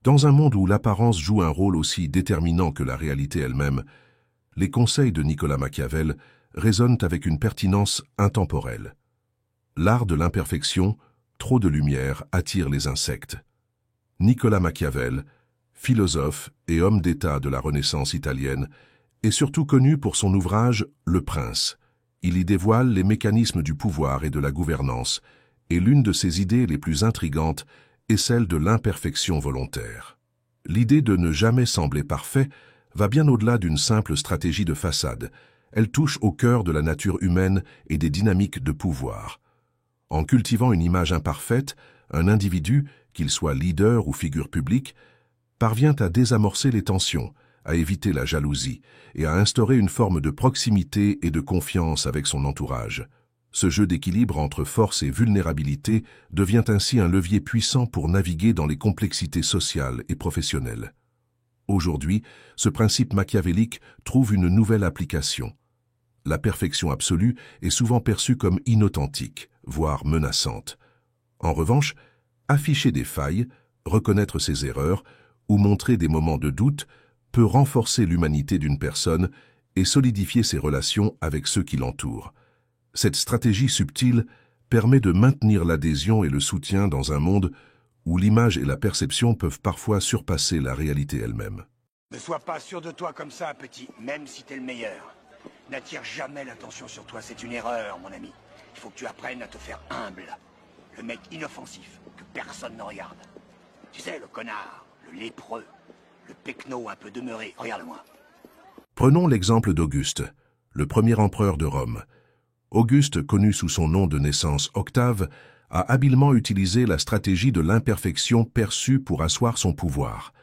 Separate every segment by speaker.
Speaker 1: Dans un monde où l'apparence joue un rôle aussi déterminant que la réalité elle-même, les conseils de Nicolas Machiavel résonnent avec une pertinence intemporelle. L'art de l'imperfection, trop de lumière, attire les insectes. Nicolas Machiavel, philosophe et homme d'État de la Renaissance italienne, est surtout connu pour son ouvrage « Le Prince ». Il y dévoile les mécanismes du pouvoir et de la gouvernance, et l'une de ses idées les plus intrigantes est celle de l'imperfection volontaire. L'idée de ne jamais sembler parfait va bien au-delà d'une simple stratégie de façade. Elle touche au cœur de la nature humaine et des dynamiques de pouvoir. En cultivant une image imparfaite, un individu, qu'il soit leader ou figure publique, parvient à désamorcer les tensions, à éviter la jalousie et à instaurer une forme de proximité et de confiance avec son entourage. Ce jeu d'équilibre entre force et vulnérabilité devient ainsi un levier puissant pour naviguer dans les complexités sociales et professionnelles. Aujourd'hui, ce principe machiavélique trouve une nouvelle application. La perfection absolue est souvent perçue comme inauthentique, voire menaçante. En revanche, afficher des failles, reconnaître ses erreurs ou montrer des moments de doute peut renforcer l'humanité d'une personne et solidifier ses relations avec ceux qui l'entourent. Cette stratégie subtile permet de maintenir l'adhésion et le soutien dans un monde où l'image et la perception peuvent parfois surpasser la réalité elle-même.
Speaker 2: Ne sois pas sûr de toi comme ça, petit, même si t'es le meilleur. N'attire jamais l'attention sur toi, c'est une erreur, mon ami. Il faut que tu apprennes à te faire humble. Le mec inoffensif, que personne ne regarde. Tu sais, le connard, le lépreux, le pecno un peu demeuré, regarde-moi.
Speaker 1: Prenons l'exemple d'Auguste, le premier empereur de Rome. Auguste, connu sous son nom de naissance Octave, a habilement utilisé la stratégie de l'imperfection perçue pour asseoir son pouvoir.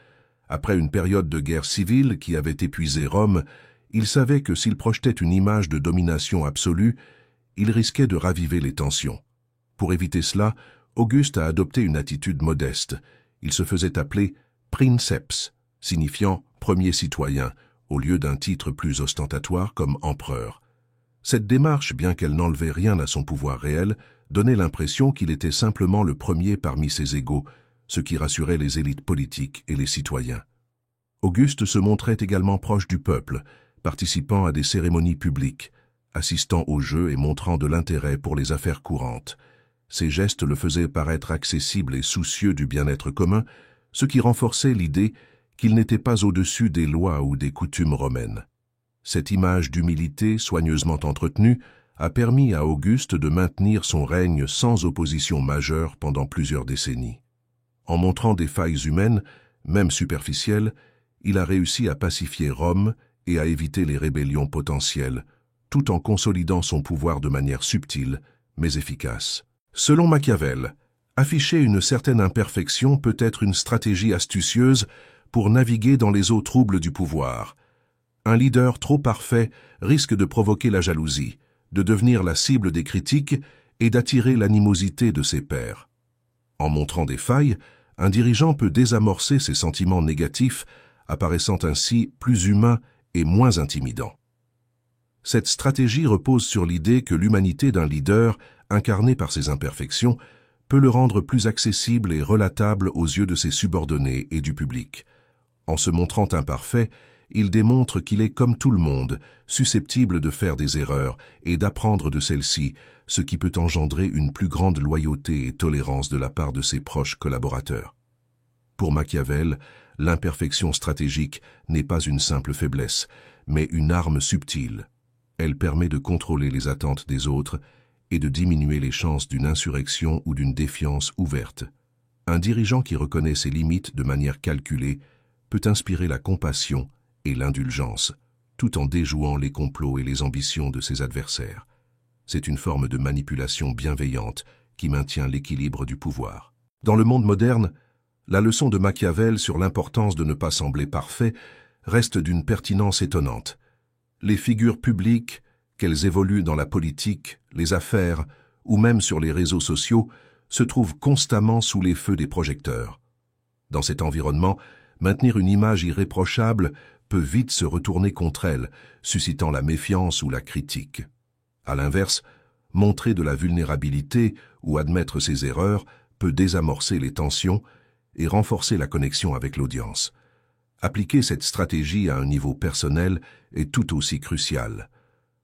Speaker 1: Après une période de guerre civile qui avait épuisé Rome, il savait que s'il projetait une image de domination absolue, il risquait de raviver les tensions. Pour éviter cela, Auguste a adopté une attitude modeste. Il se faisait appeler princeps, signifiant premier citoyen, au lieu d'un titre plus ostentatoire comme empereur. Cette démarche, bien qu'elle n'enlevait rien à son pouvoir réel, donnait l'impression qu'il était simplement le premier parmi ses égaux, ce qui rassurait les élites politiques et les citoyens. Auguste se montrait également proche du peuple, participant à des cérémonies publiques, assistant aux jeux et montrant de l'intérêt pour les affaires courantes. Ces gestes le faisaient paraître accessible et soucieux du bien-être commun, ce qui renforçait l'idée qu'il n'était pas au-dessus des lois ou des coutumes romaines. Cette image d'humilité soigneusement entretenue a permis à Auguste de maintenir son règne sans opposition majeure pendant plusieurs décennies. En montrant des failles humaines, même superficielles, il a réussi à pacifier Rome et à éviter les rébellions potentielles, tout en consolidant son pouvoir de manière subtile, mais efficace. Selon Machiavel, afficher une certaine imperfection peut être une stratégie astucieuse pour naviguer dans les eaux troubles du pouvoir. Un leader trop parfait risque de provoquer la jalousie, de devenir la cible des critiques et d'attirer l'animosité de ses pairs. En montrant des failles, un dirigeant peut désamorcer ses sentiments négatifs, apparaissant ainsi plus humain et moins intimidant. Cette stratégie repose sur l'idée que l'humanité d'un leader, incarné par ses imperfections, peut le rendre plus accessible et relatable aux yeux de ses subordonnés et du public. En se montrant imparfait, il démontre qu'il est comme tout le monde, susceptible de faire des erreurs et d'apprendre de celles-ci, ce qui peut engendrer une plus grande loyauté et tolérance de la part de ses proches collaborateurs. Pour Machiavel, l'imperfection stratégique n'est pas une simple faiblesse, mais une arme subtile. Elle permet de contrôler les attentes des autres et de diminuer les chances d'une insurrection ou d'une défiance ouverte. Un dirigeant qui reconnaît ses limites de manière calculée peut inspirer la compassion et l'indulgence, tout en déjouant les complots et les ambitions de ses adversaires. C'est une forme de manipulation bienveillante qui maintient l'équilibre du pouvoir. Dans le monde moderne, la leçon de Machiavel sur l'importance de ne pas sembler parfait reste d'une pertinence étonnante. Les figures publiques, qu'elles évoluent dans la politique, les affaires ou même sur les réseaux sociaux, se trouvent constamment sous les feux des projecteurs. Dans cet environnement, maintenir une image irréprochable peut vite se retourner contre elle, suscitant la méfiance ou la critique. À l'inverse, montrer de la vulnérabilité ou admettre ses erreurs peut désamorcer les tensions et renforcer la connexion avec l'audience. Appliquer cette stratégie à un niveau personnel est tout aussi crucial.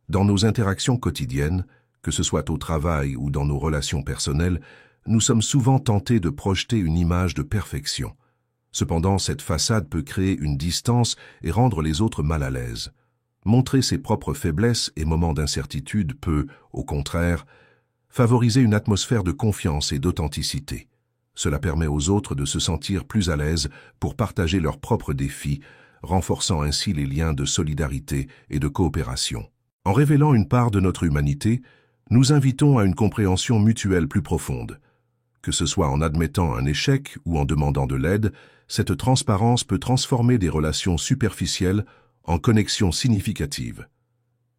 Speaker 1: Dans nos interactions quotidiennes, que ce soit au travail ou dans nos relations personnelles, nous sommes souvent tentés de projeter une image de perfection. Cependant, cette façade peut créer une distance et rendre les autres mal à l'aise. Montrer ses propres faiblesses et moments d'incertitude peut, au contraire, favoriser une atmosphère de confiance et d'authenticité. Cela permet aux autres de se sentir plus à l'aise pour partager leurs propres défis, renforçant ainsi les liens de solidarité et de coopération. En révélant une part de notre humanité, nous invitons à une compréhension mutuelle plus profonde. Que ce soit en admettant un échec ou en demandant de l'aide, cette transparence peut transformer des relations superficielles en connexions significatives.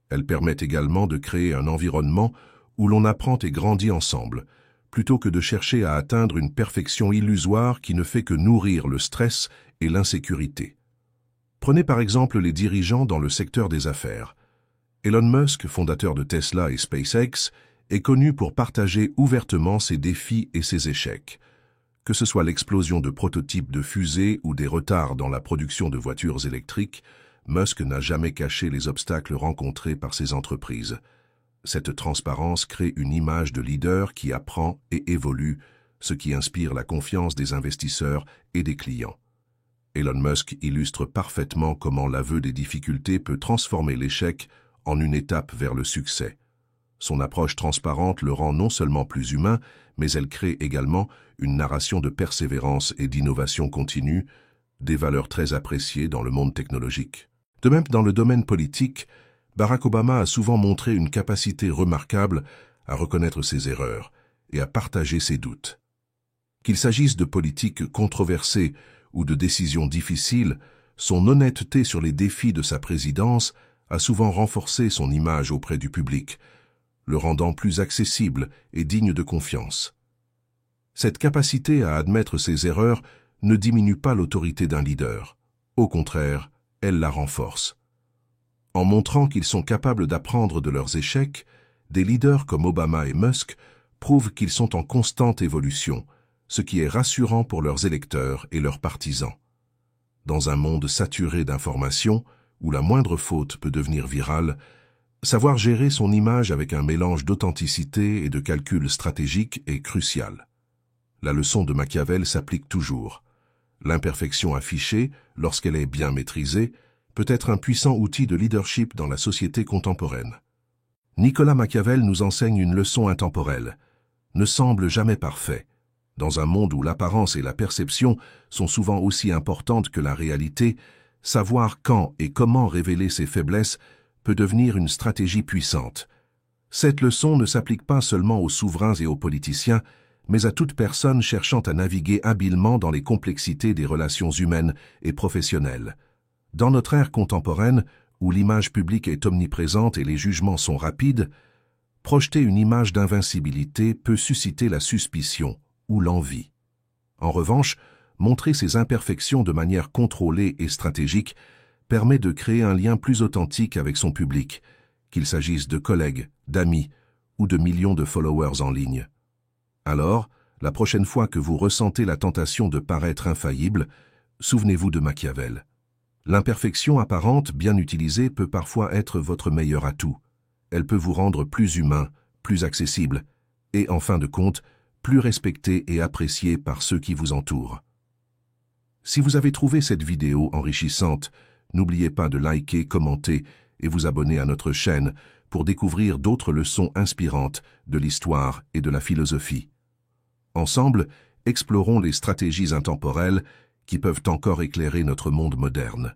Speaker 1: Elle permet également de créer un environnement où l'on apprend et grandit ensemble, plutôt que de chercher à atteindre une perfection illusoire qui ne fait que nourrir le stress et l'insécurité. Prenez par exemple les dirigeants dans le secteur des affaires. Elon Musk, fondateur de Tesla et SpaceX, est connu pour partager ouvertement ses défis et ses échecs. Que ce soit l'explosion de prototypes de fusées ou des retards dans la production de voitures électriques, Musk n'a jamais caché les obstacles rencontrés par ses entreprises. Cette transparence crée une image de leader qui apprend et évolue, ce qui inspire la confiance des investisseurs et des clients. Elon Musk illustre parfaitement comment l'aveu des difficultés peut transformer l'échec en une étape vers le succès. Son approche transparente le rend non seulement plus humain, mais elle crée également une narration de persévérance et d'innovation continue, des valeurs très appréciées dans le monde technologique. De même, dans le domaine politique, Barack Obama a souvent montré une capacité remarquable à reconnaître ses erreurs et à partager ses doutes. Qu'il s'agisse de politiques controversées ou de décisions difficiles, son honnêteté sur les défis de sa présidence a souvent renforcé son image auprès du public, le rendant plus accessible et digne de confiance. Cette capacité à admettre ses erreurs ne diminue pas l'autorité d'un leader. Au contraire, elle la renforce. En montrant qu'ils sont capables d'apprendre de leurs échecs, des leaders comme Obama et Musk prouvent qu'ils sont en constante évolution, ce qui est rassurant pour leurs électeurs et leurs partisans. Dans un monde saturé d'informations, où la moindre faute peut devenir virale, savoir gérer son image avec un mélange d'authenticité et de calcul stratégique est crucial. La leçon de Machiavel s'applique toujours. L'imperfection affichée, lorsqu'elle est bien maîtrisée, peut être un puissant outil de leadership dans la société contemporaine. Nicolas Machiavel nous enseigne une leçon intemporelle. Ne semble jamais parfait. Dans un monde où l'apparence et la perception sont souvent aussi importantes que la réalité, savoir quand et comment révéler ses faiblesses peut devenir une stratégie puissante. Cette leçon ne s'applique pas seulement aux souverains et aux politiciens, mais à toute personne cherchant à naviguer habilement dans les complexités des relations humaines et professionnelles. Dans notre ère contemporaine, où l'image publique est omniprésente et les jugements sont rapides, projeter une image d'invincibilité peut susciter la suspicion ou l'envie. En revanche, montrer ses imperfections de manière contrôlée et stratégique permet de créer un lien plus authentique avec son public, qu'il s'agisse de collègues, d'amis ou de millions de followers en ligne. Alors, la prochaine fois que vous ressentez la tentation de paraître infaillible, souvenez-vous de Machiavel. L'imperfection apparente, bien utilisée, peut parfois être votre meilleur atout. Elle peut vous rendre plus humain, plus accessible et, en fin de compte, plus respecté et apprécié par ceux qui vous entourent. Si vous avez trouvé cette vidéo enrichissante, n'oubliez pas de liker, commenter et vous abonner à notre chaîne pour découvrir d'autres leçons inspirantes de l'histoire et de la philosophie. Ensemble, explorons les stratégies intemporelles qui peuvent encore éclairer notre monde moderne.